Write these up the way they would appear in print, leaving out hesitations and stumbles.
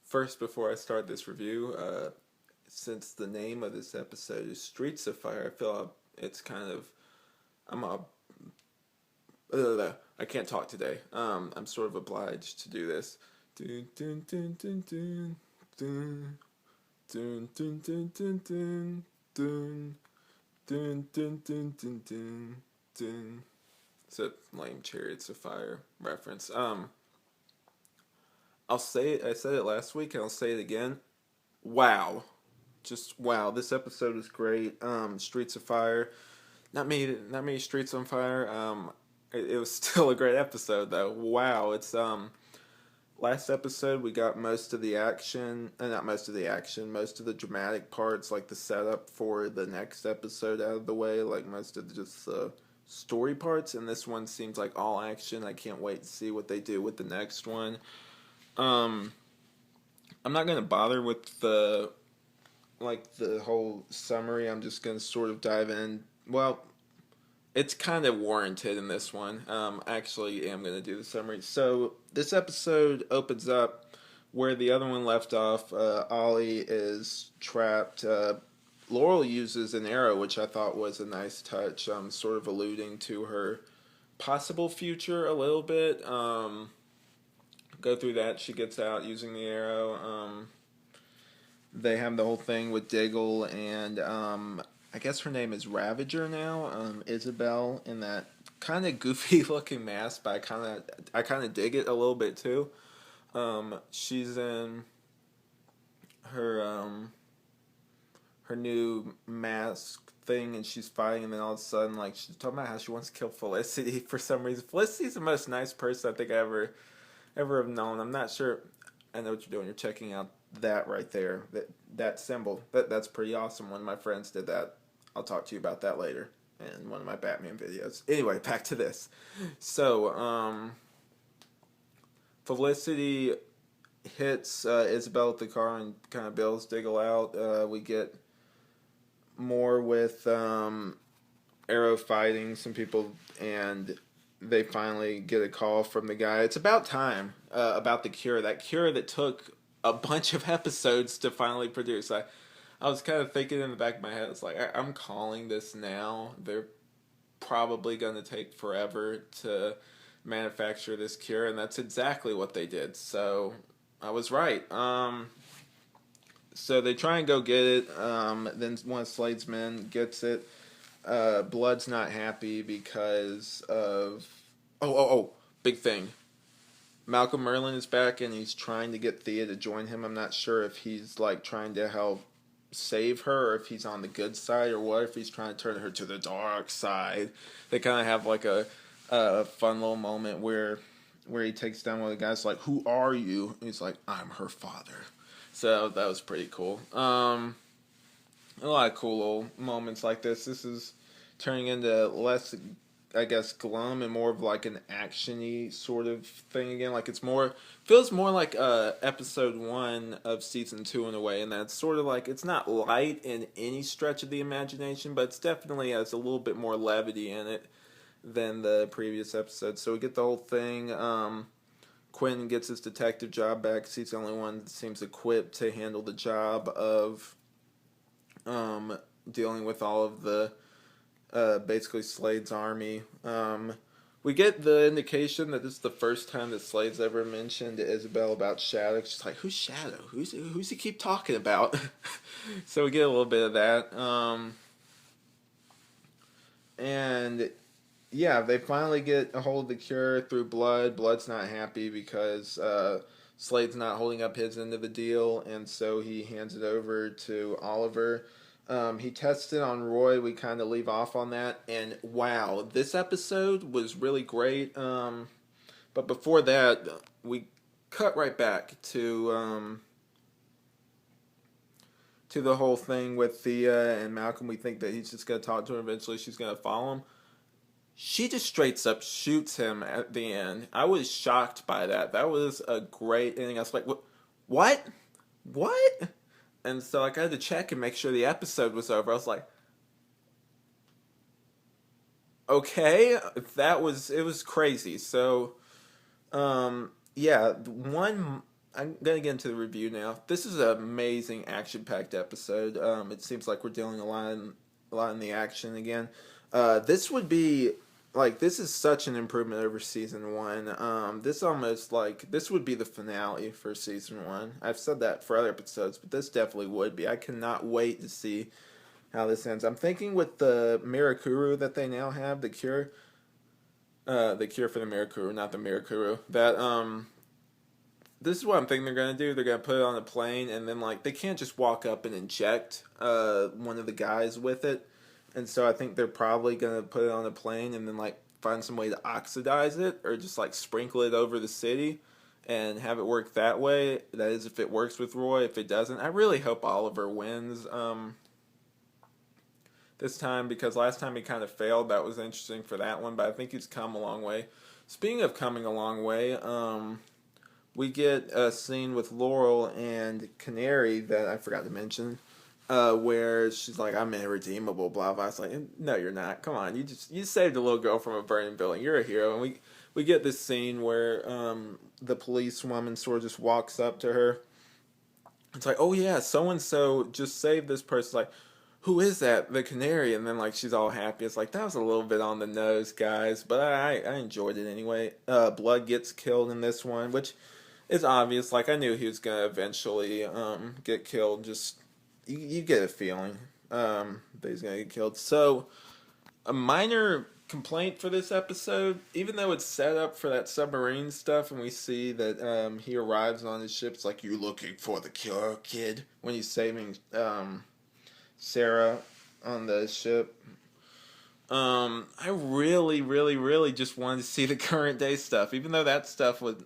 First, before I start this review, since the name of this episode is Streets of Fire, I feel it's kind of I'm a I can't talk today. I'm sort of obliged to do this. Dun, dun, dun, dun, dun, dun, dun, dun, dun, dun, dun, dun, dun, dun, dun, dun, dun, dun. It's a lame Chariots of Fire reference. I'll say it. I said it last week, and I'll say it again. Wow, just wow! This episode is great. Streets of Fire. Not many Streets on Fire. It was still a great episode though. Wow, it's last episode we got most of the action, not most of the action, most of the dramatic parts, like the setup for the next episode out of the way, like most of just the story parts. And this one seems like all action. I can't wait to see what they do with the next one. Um, I'm not gonna bother with the whole summary. I'm just gonna sort of dive in. Well, it's kind of warranted in this one. I actually am gonna do the summary. So this episode opens up where the other one left off. Ollie is trapped. Laurel uses an arrow, which I thought was a nice touch. Sort of alluding to her possible future a little bit. Go through that. She gets out using the arrow. They have the whole thing with Diggle and I guess her name is Ravager now. Isabel in that kind of goofy looking mask, but I kind of dig it a little bit too. She's in her new mask thing, and she's fighting, and then all of a sudden, like, she's talking about how she wants to kill Felicity for some reason. Felicity's the most nice person I think I ever have known. I'm not sure. I know what you're doing. You're checking out that right there. That symbol. That's pretty awesome. One of my friends did that. I'll talk to you about that later in one of my Batman videos. Anyway, back to this. So, Felicity hits Isabel with the car and kind of bails Diggle out. We get more with Arrow fighting some people, and they finally get a call from the guy. It's about time, about the cure. That cure that took a bunch of episodes to finally produce. I was kind of thinking in the back of my head, it's like, I'm calling this now. They're probably going to take forever to manufacture this cure, and that's exactly what they did. So I was right. So they try and go get it. Then one of Slade's men gets it. Blood's not happy because of big thing. Malcolm Merlin is back and he's trying to get Thea to join him. I'm not sure if he's like trying to help save her or if he's on the good side or what, if he's trying to turn her to the dark side. They kind of have like a fun little moment where he takes down one of the guys like, "Who are you?" And he's like, "I'm her father." So that was pretty cool. A lot of cool little moments like this. This is turning into less, I guess, glum and more of like an action-y sort of thing again. Like it's more, feels more like episode 1 of season 2 in a way, and that's sort of like, it's not light in any stretch of the imagination, but it's definitely has a little bit more levity in it than the previous episode. So we get the whole thing. Quinn gets his detective job back. He's the only one that seems equipped to handle the job of dealing with all of the basically Slade's army. We get the indication that this is the first time that Slade's ever mentioned to Isabel about Shadow. She's like, "Who's Shadow? Who's he keep talking about?" So we get a little bit of that. And yeah, they finally get a hold of the cure through Blood. Blood's not happy because Slade's not holding up his end of the deal, and so he hands it over to Oliver. He tests it on Roy. We kind of leave off on that, and wow, this episode was really great. But before that, we cut right back to the whole thing with Thea and Malcolm. We think that he's just gonna talk to her. Eventually, she's gonna follow him. She just straight up shoots him at the end. I was shocked by that. That was a great ending. I was like, what? What? And so like, I had to check and make sure the episode was over. I was like, okay, it was crazy. So, yeah, one I'm gonna get into the review now. This is an amazing action-packed episode. It seems like we're dealing a lot in the action again. This would be like this is such an improvement over season one. This almost like this would be the finale for season one. I've said that for other episodes, but this definitely would be. I cannot wait to see how this ends. I'm thinking with the Mirakuru that they now have, the cure for the Mirakuru, not the Mirakuru. That this is what I'm thinking they're gonna do. They're gonna put it on a plane, and then like they can't just walk up and inject one of the guys with it, and so I think they're probably gonna put it on a plane and then like find some way to oxidize it or just like sprinkle it over the city and have it work that way. That is, if it works with Roy. If it doesn't, I really hope Oliver wins. This time because last time he kind of failed. That was interesting for that one, but I think he's come a long way. Speaking of coming a long way, we get a scene with Laurel and Canary that I forgot to mention, where she's like, "I'm irredeemable," blah blah. It's like, no, you're not. Come on, you saved a little girl from a burning building. You're a hero. And we get this scene where the police woman sort of just walks up to her. It's like, oh yeah, so and so just saved this person. Like, who is that? The Canary. And then like she's all happy. It's like that was a little bit on the nose, guys, but I enjoyed it anyway. Blood gets killed in this one, which is obvious. Like I knew he was gonna eventually get killed. Just you get a feeling that he's gonna get killed. So a minor complaint for this episode, even though it's set up for that submarine stuff, and we see that he arrives on his ship. It's like, you looking for the cure, kid? When he's saving Sarah on the ship. I really, really, really just wanted to see the current day stuff, even though that stuff was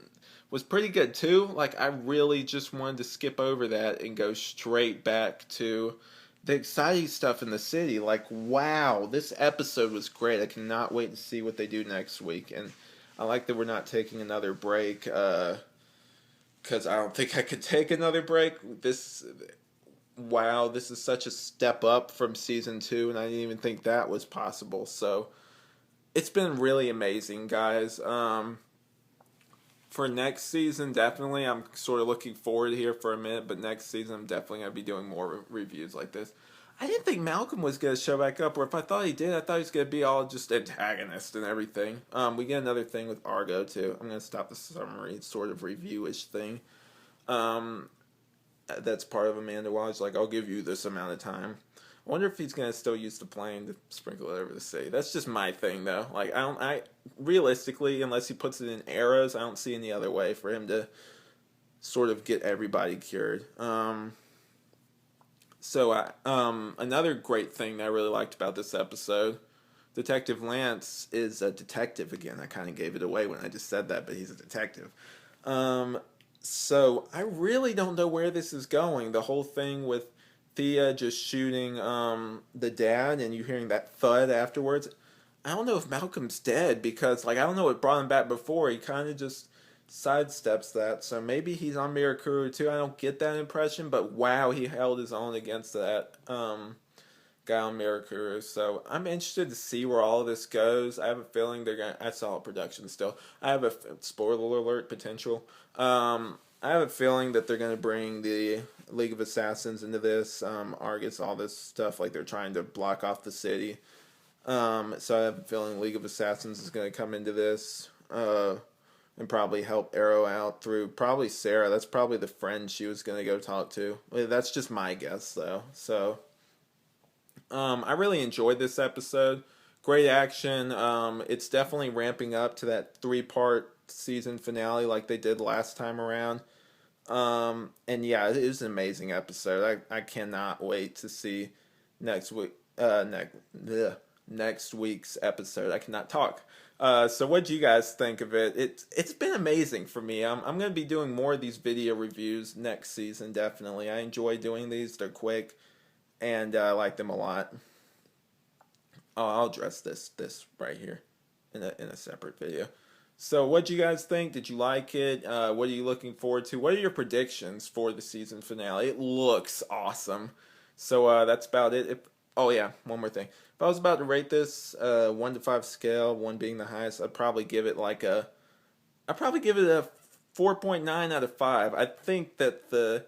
pretty good too. Like I really just wanted to skip over that and go straight back to the exciting stuff in the city. Like, wow, this episode was great. I cannot wait to see what they do next week. And I like that we're not taking another break, because I don't think I could take another break. Wow, this is such a step up from season 2, and I didn't even think that was possible. So it's been really amazing, guys. For next season, definitely, I'm sort of looking forward here for a minute, but next season I'm definitely going to be doing more reviews like this. I didn't think Malcolm was going to show back up, or if I thought he did, I thought he was going to be all just antagonist and everything. We get another thing with Argo, too. I'm going to stop the summary sort of review-ish thing. That's part of Amanda Wallace. Like, I'll give you this amount of time. I wonder if he's gonna still use the plane to sprinkle it over the city. That's just my thing, though. Like, I realistically, unless he puts it in arrows, I don't see any other way for him to sort of get everybody cured. Another great thing that I really liked about this episode, Detective Lance is a detective again. I kind of gave it away when I just said that, but he's a detective. So I really don't know where this is going. The whole thing with Thea just shooting the dad and you hearing that thud afterwards. I don't know if Malcolm's dead because like I don't know what brought him back before. He kind of just sidesteps that. So maybe he's on Mirakuru too. I don't get that impression, but wow, he held his own against that guy on Mirakuru. So I'm interested to see where all of this goes. I have a feeling they're gonna. I saw production still. I have a spoiler alert potential. I have a feeling that they're gonna bring the League of Assassins into this. Argus, all this stuff. Like they're trying to block off the city. So I have a feeling League of Assassins is gonna come into this. And probably help Arrow out through probably Sarah. That's probably the friend she was gonna go talk to. That's just my guess though. So. I really enjoyed this episode. Great action. It's definitely ramping up to that 3-part season finale like they did last time around. And yeah, it is an amazing episode. I cannot wait to see next week's episode. I cannot talk. So what do you guys think of it? It's been amazing for me. I'm going to be doing more of these video reviews next season, definitely. I enjoy doing these. They're quick. And I like them a lot. Oh, I'll address this right here in a separate video. So, what do you guys think? Did you like it? What are you looking forward to? What are your predictions for the season finale? It looks awesome. So that's about it. Oh yeah, one more thing. If I was about to rate this 1 to 5 scale, 1 being the highest, I'd probably give it a 4.9 out of 5. I think that the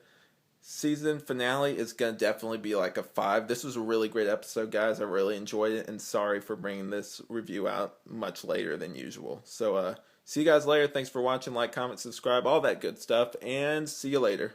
season finale is going to definitely be like a 5. This was a really great episode, guys. I really enjoyed it, and sorry for bringing this review out much later than usual. So, see you guys later. Thanks for watching. Like, comment, subscribe, all that good stuff, and see you later.